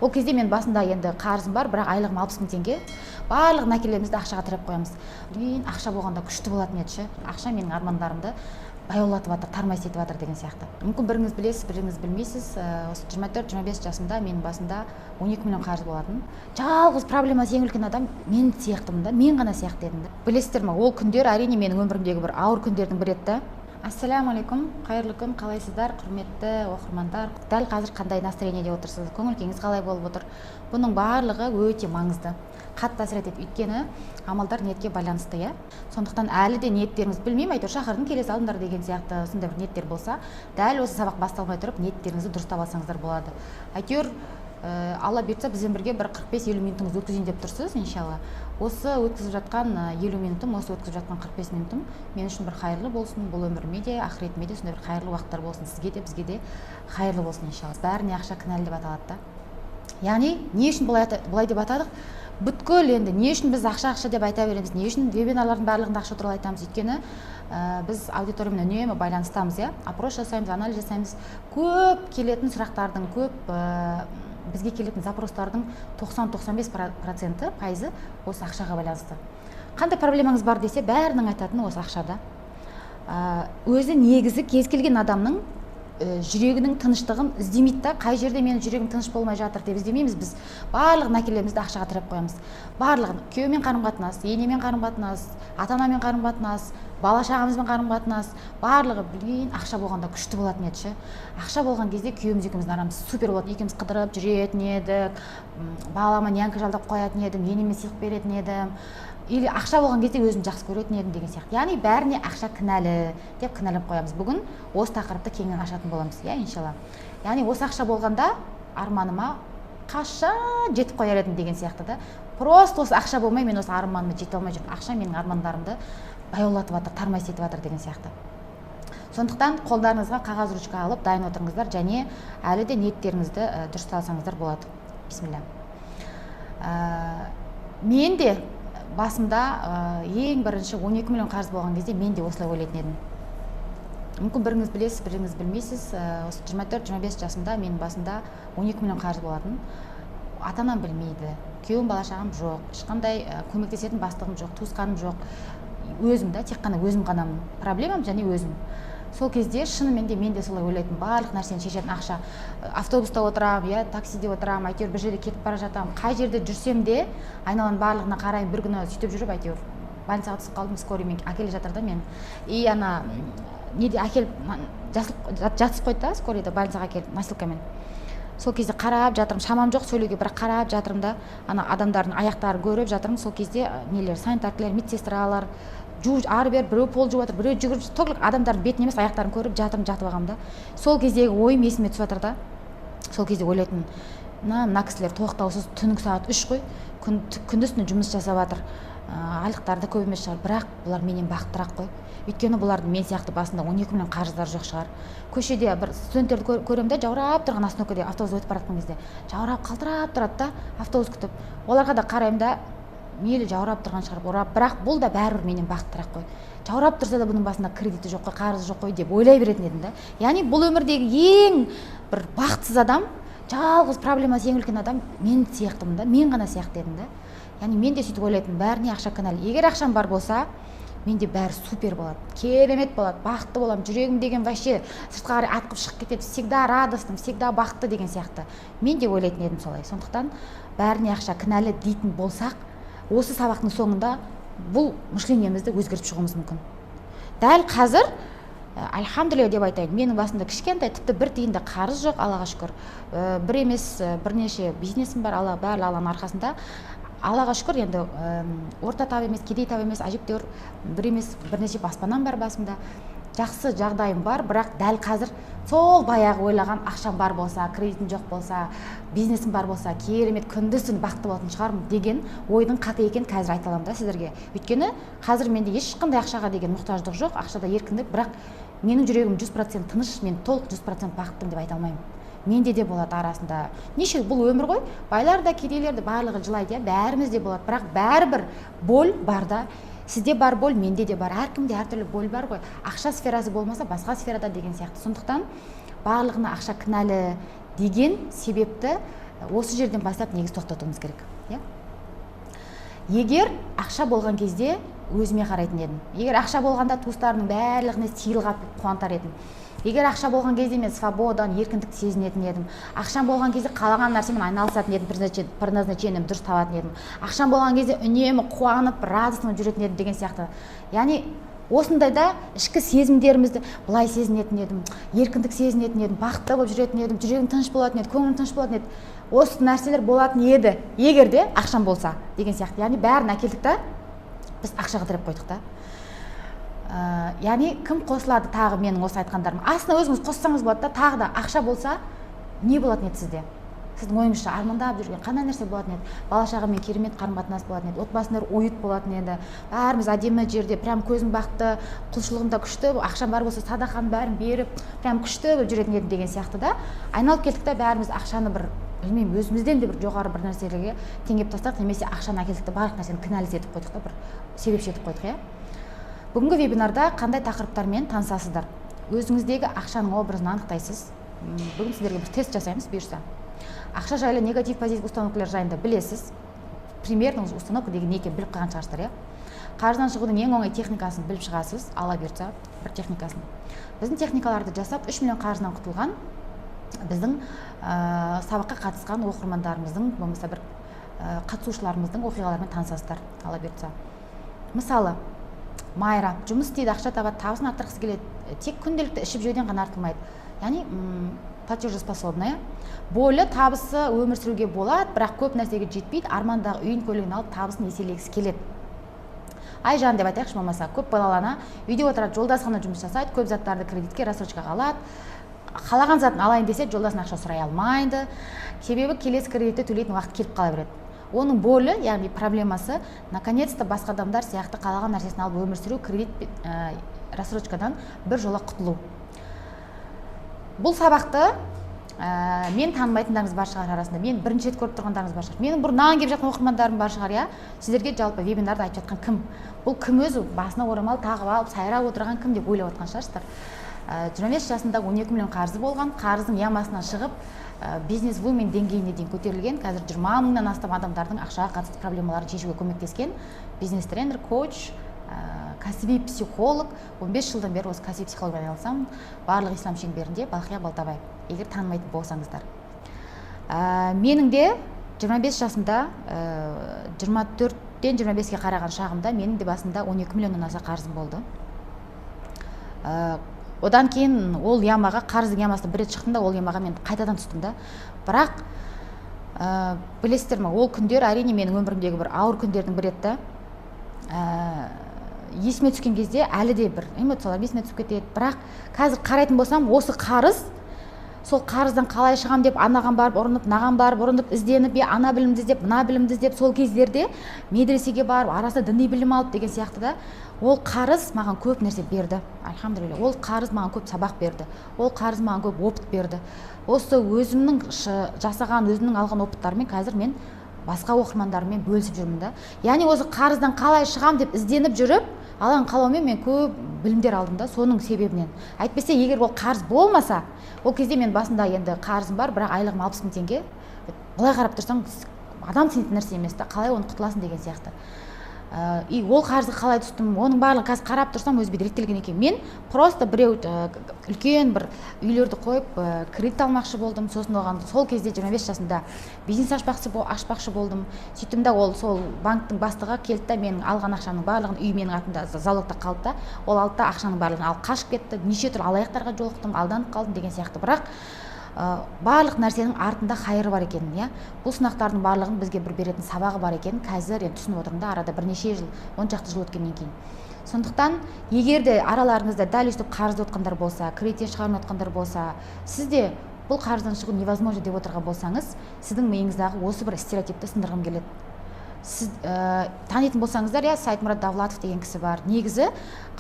Ол кезде мен басында енді қарызым бар, бірақ айлығым 60.000 теңге. Барлық әкелерімізді ақшаға тіреп қоямыз. Ақша болғанда күшті болатын еді ше. Ақша менің армандарымды баяулатып жатыр, тармай етіп жатыр деген сияқты. Мүмкін біріңіз білесіз, біріңіз білмейсіз. Осы 24-25 жасымда менің басында 12 миллион қарыз болатын. Жалғыз проблемасы ең үлкен адам мен сияқтымын да, мен ғана сияқты едім да. Білесіздер ме, ол күндер әрине менің өмірімдегі бір ауыр күндердің бірі еді да. Ассаламу алейкум, қайырлы күн, қалайсыздар, құрметті оқырмандар? Дәл қазір қандай настроениеде отырсыз? Көңіл-күйіңіз қалай болып отыр? Бұның барлығы өте маңызды. Қатты әсер етеді, өйткені амалдар ниетке байланысты, иә. Сондықтан әлі де ниеттеріңіз білмеймін, әйтеуір шақырдың келе салыңдар деген сияқты сондай бір ниеттер болса, дәл осы сабақ басталмай тұрып ниеттеріңізді дұрыстап алсаңыздар болады. Әйтеуір Алла бұйыртса бізбен бірге бір 45-50 минутыңызды өткізейін деп тұрсыз, иншалла. Осы өткізіп жатқан 50 минутым, осы өткізіп жатқан 45 минутым мен үшін бір қайырлы болсын, бұл өміріме де, ақыретіме де сондай бір қайырлы уақыттар болсын, сізге де, бізге де қайырлы болсын иншалла. Бәріне ақша кінәлі деп аталады да. Яғни не үшін бұлай деп атадық? Бүткіл енді не үшін біз ақша деп айта береміз, не үшін вебинарлардың барлығында ақша туралы айтамыз, өйткені біз аудиториямен үнемі байланыстамыз, иә. Опрос жасаймыз, анализ жасаймыз. Көп келетін сұрақтардың, көп бізге келетін запростардың 90-95% пайызы осы ақшаға байланысты. Қандай проблемаңыз бар десе, бәрінің айтатыны осы ақшада. Өзі негізі кез келген адамның жүрегінің тыныштығын іздемейді да, қай жерде менің жүрегім тыныш болмай жатыр деп іздемейміз біз. Барлық әкелерімізді ақшаға тіреп қоямыз. Барлығын, күйеумен қарым-қатынас, енемен қарым-қатынас, ата-анамен қарым-қатынас, бала-шағамызбен қарым-қатынас, барлығы ақша болғанда күшті болатын еді ше. Ақша болған кезде күйеуіміз екеуміздің арамыз супер болады. Екеуміз қыдырып жүретін едік, балама нянька жалдап қоятын едім, енеме сыйлық беретін едім. Или ақша болған кезде өзім жақсы көретін едім деген сияқты. Яғни бәріне ақша кінәлі деп кінәлап қоямыз. Бүгін осы тақырыпты кеңінен ашатын боламыз, иә, иншалла. Яғни осы ақша болғанда арманыма қашан жетіп қояр едім деген сияқты да. Просто осы ақша болмай мен осы арманыма жете алмай жүрмін. Ақша менің армандарымды баяулатып жатыр, тармай етіп жатыр деген сияқты. Сондықтан қолдарыңызға қағаз ручка алып дайын отырыңыздар және әлі де ниеттеріңізді дұрысталсаңыздар болады. Бисмилля. Мен де басымда ең бірінші 12 миллион қарыз болған кезде мен де осылай ойлайтын едім. Мүмкін біріңіз білесіз, біріңіз білмейсіз. Осы 24-25 жасымда менің басымда 12 миллион қарыз болатын. Ата-анам білмейді, күйеуім, бала-шағам жоқ, ешқандай көмектесетін бастығым жоқ, туысқаным жоқ. Өзім да, тек қана өзім ғанамын. Проблемам және өзім. Сол кезде шынымен де мен де солай ойлайтын, барлық нәрсені шешетін ақша. Автобуста отырам, я таксиде отырам, әйтеуір бір жерде кетіп бара жатам. Қай жерде жүрсем де айналаның барлығына қараймын. Bir күні сөйтіп жүріп әйтеуір больницаға түсіп қалдым, скорыймен әкеле жатыр да мен. И ана неде әкеліп жатсып қойды да, скорыйда больницаға әкеліп носилкамен. Сол кезде қарап жатырмын, шамам жоқ сөйлеуге, бірақ қарап жатырмын да, ана адамдардың аяқтарын көріп жатырмын. Сол кезде нелер, санитаркалар, медсестралар ары бер, біреу пол жуып жатыр, біреу жүгіріп, толық адамдардың бетін емес аяқтарын көріп жатып алғам да. Сол кездегі ойым есіме түсіп жатыр да. Сол кезде ойлайтын, мына кісілер тоқтаусыз түнгі сағат 3 қой, күндіз-түні жұмыс жасап жатыр. Айлықтары да көп емес шығар, бірақ бұлар менен бақыттырақ қой. Өйткені бұлардың мен сияқты басында 12 миллион қарыздары жоқ шығар. Көшеде бір студенттерді көремін да, жаурап тұрған остановкада автобус өтіп бара жатқан кезде, жаурап қалтырап тұрады да, автобус күтіп. Оларға да қараймын да, мейлі жаурап тұрған шығар, бірақ бұл да бәрібір менен бақыттырақ қой. Жаурап тұрса да бұның басында кредиті жоқ қой, қарызы жоқ қой деп ойлай беретін едім да. Яғни бұл өмірдегі ең бір бақытсыз адам, жалғыз проблемасы ең үлкен адам мен сияқтымын да, мен ғана сияқты едім да. Яғни мен де сөйтіп ойлайтын, бәріне ақша кінәлі. Егер ақшам бар болса, менде бәрі супер болады, керемет болады, бақытты боламын, жүрегім деген вообще сыртқа қарай атқып шығып кетеді, всегда радостным, всегда бақытты деген сияқты. Мен де ойлайтын едім солай. Сондықтан бәріне ақша кінәлі дейтін болсақ, осы сабақтың соңында бұл мышлениемізді өзгертіп шығуымыз мүмкін. Дәл қазір альхамдулилля деп айтайын, менің басымда кішкентай, тіпті бір тиын да қарыз жоқ, Аллаға шүкір. Бір емес, бірнеше бизнесім бар, бәрі Алланың арқасында. Аллаға шүкір, енді орта тап емес, кедей тап емес, әжептәуір бір емес, бірнеше баспанам бар басымда. Жақсы жағдайым бар, бірақ дәл қазір сол баяғы ойлаған ақшам бар болса, кредитім жоқ болса, бизнесім бар болса, керемет күндіз-түні бақытты болатын шығармын деген ойдың қате екенін қазір айта аламын да сіздерге. Өйткені қазір менде ешқандай ақшаға деген мұқтаждық жоқ, ақшада еркіндік, бірақ менің жүрегім 100% тыныш, мен толық 100% бақыттымын деп айта алмаймын. Менде де болады арасында. Неше бұл өмір ғой, байлар да, кедейлер де барлығы жылайды, бәрімізде болады, бірақ бәрібір боль бар да. Сізде бар боль, менде де бар, әркімде әртүрлі боль бар ғой. Ақша сферасы болмаса, басқа сферада деген сияқты. Сондықтан барлығына ақша кінәлі деген себепті осы жерден бастап негіз тоқтатуымыз керек. Егер ақша болған кезде өзіме қарайтын едім. Егер ақша болғанда туыстарымның барлығына сыйлық алып қуантар едім. Егер ақша болған кезде мен свободан, еркіндік сезінетін едім. Ақшам болған кезде қалаған нәрсемен айналысатын едім, предназначением дұрыс табатын едім. Ақшам болған кезде үнемі қуанып, радостно жүретін едім деген сияқты. Яғни осындайда ішкі сезімдерімізді былай сезінетін едім, еркіндік сезінетін едім, бақытты болып жүретін едім, жүрегім тыныш болатын еді, көңілім тыныш болатын еді. Осы нәрселер болатын еді, егер де ақшам болса деген сияқты. Яғни бәрін әкелдік та біз ақшаға тіреп қойдық та. Яғни кім қосылады тағы менің осы айтқандарым? Астына өзіңіз қоссаңыз болады да, тағы да ақша болса не болатын еді сізде? Сіздің ойыңызша армандап жүрген қандай нәрсе болатын еді? Бала-шағамен керемет қарым-қатынас болатын еді, отбасында ойыт болатын еді, бәріміз әдемі жерде, прям көзім бақты, құлшылығым да күшті, ақшам бар болса садақаның бәрін беріп, прям күшті болып жүретін едім деген сияқты да. Айналып келдік та бәріміз ақшаны бір, білмеймін, өзімізден де бір жоғары бір нәрселерге теңеп тастадық, немесе ақшаны әкелдік та барлық нәрсені кінәлі етіп қойдық та, бір себепші етіп қойдық, Бүгінгі вебинарда қандай тақырыптармен танысасыздар? Өзіңіздегі ақшаның образын анықтайсыз. Бүгін сіздерге бір тест жасаймыз, бұйырса. Ақша жайлы негатив позитив установкалар жайында білесіз. Примерно установка деген не екенін біліп қалған шығарсыздар, Қарыздан шығудың ең оңай техникасын біліп шығасыз, ала бұйыртса, бір техникасын. Біздің техникаларды жасап 3 миллион қарыздан құтылған біздің сабаққа қатысқан оқырмандарымыздың, болмаса бір қатысушыларымыздың оқиғаларымен танысасыздар, ала бұйыртса. Мысалы, Майра жұмыс істейді, ақша табады, табысын арттырғысы келеді, тек күнделікті ішіп жеуден ғана артылмайды. Яғни платежеспособная, бойлы табысы өмір сүруге болады, бірақ көп нәрсеге жетпейді, армандағы үйін, көлігін алып табысын еселегісі келеді. Айжан деп айтайықшы, болмаса көп балалы ана, үйде отырады, жолдасына жұмыс жасайды, көп заттарды кредитке, рассрочкаға алады. Қалаған затын алайын десе, жолдасынан ақша сұрай алмайды. Себебі келесі кредитті төлейтін уақыт келіп қала береді. Оның болы, яғни проблемасы, наконец-то басқа адамдар сияқты қалаған нәрсесін алып өмір сүру, кредит рассрочкадан бір жола құтылу. Бұл сабақты мен танымайтындарыңыз бар шығар арасында, мен бірінші рет көріп тұрғандарыңыз бар шығар. Менің бұрыннан келіп жатқан оқырмандарым бар шығар, Сіздерге жалпы вебинарда айтып жатқан кім? Бұл кім өзі? Басына орамал тағып алып, сайрап отырған кім деп ойлап отқан шығарсыздар. 25 жасында 12 миллион қарызы болған, қарыздың ямасынан шығып, бизнес-вумен деңгейіне дейін көтерілген, қазір 20 мыңнан астам адамдардың ақшаға қатысты проблемаларын шешуге көмектескен бизнес-тренер, коуч, кәсіби психолог. 15 жылдан бері осы кәсіби психологиямен айналысамын, барлық ислам шеңберінде, Балқия Балтабай, егер танымайтын болсаңыздар. Менің де 25 жасымда 24-тен 25-ге қараған шағымда менің де басында 12 миллионнан аса қарызым болды. Одан кейін ол ямаға, қарыздың ямасына бір рет шықтым да, ол ямаға мен қайтадан түстім да. Бірақ білесіздер ме, ол күндер әрине менің өмірімдегі бір ауыр күндердің бірі еді. Есіме түскен кезде әлі де бір эмоциялар есіме түсіп кетеді. Бірақ қазір қарайтын болсам, осы қарыз, сол қарыздан қалай шығам деп анаған барып ұрынып, наған барып ұрынып, ізденіп, ана білімді іздеп, мына білімді іздеп, сол кездерде медресеге барып, арасында діни білім алып деген сияқты да. Ол қарыз маған көп нәрсе берді, альхамдулилля. Ол қарыз маған көп сабақ берді. Ол қарыз маған көп опыт берді. Осы өзімнің жасаған, өзімнің алған опыттарымен қазір мен басқа оқырмандарыммен бөлісіп жүрмін да. Яғни осы қарыздан қалай шығам деп ізденіп жүріп, алған қалаумен мен көп білімдер алдым да, соның себебінен. Әйтпесе, егер ол қарыз болмаса, ол кезде мен басында енді қарызым бар, бірақ айлығым 60 мың теңге. Былай қарап тұрсаң, адам сенетін нәрсе емес та, қалай оны құтыласың деген сияқты. Ол қарызды қалай түстім, оның барлығын қазір қарап тұрсам өзі реттелген екен. Мен просто біреу үлкен бір үйлерді қойып кредит алмақшы болдым. Сосын оған сол кезде 25 жасында бизнес ашпақшы болдым. Сөйттім да, ол сол банктың бастығы келді да, менің алған ақшамның барлығын, үй менің атымда залогта қалды да, ол алды да ақшаның барлығын алып қашып кетті. Неше түрлі алаяқтарға жолықтым, алданып қалдым деген сияқты. Бірақ барлық нәрсенің артында хайыры бар екенін, бұл сынақтардың барлығын бізге бір беретін сабағы бар екенін қазір түсініп отырмын да, арада бірнеше жыл, 10 шақты жыл өткеннен кейін. Сондықтан, егер де араларыңызда дәл өстіп қарызды отқандар болса, кредиттен шығарып отқандар болса, сізде бұл қарыздан шығу невозможно деп отырған болсаңыз, сіздің миыңыздағы осы бір стереотипті сындырғым келеді. Сіз танитын болсаңыздар, Сайтмұрат Давлатов деген кісі бар. Негізі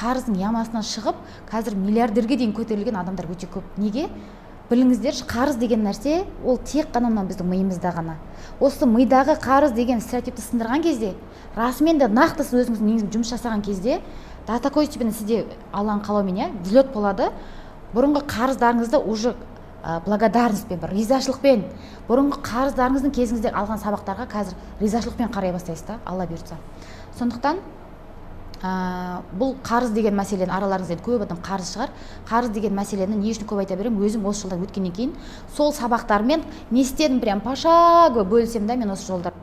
қарыздың ямасынан шығып, қазір миллиардерге дейін көтерілген адамдар өте көп. Неге? Біліңіздер, қарыз деген нәрсе, ол тек қана біздің миымызда ғана. Осы мидағы қарыз деген стереотипті сындырған кезде, расымен де нақты сіз өзіңіздің миыңызбен жұмыс жасаған кезде, до такой степени сізде алған қалаумен взлет болады. Бұрынғы қарыздарыңызды уже благодарностьпен, бір ризашылықпен, бұрынғы қарыздарыңыздың кезіңізде алған сабақтарға қазір ризашылықпен қарай бастайсыз да, Алла бұйыртса. Сондықтан бұл қарыз деген мәселені араларыңызда көп адам қарыз шығар. Қарыз деген мәселені не үшін көп айта беремін, өзім осы жылдан өткеннен кейін сол сабақтармен не істедім, прям пошагово бөлісемін да мен осы жолдар.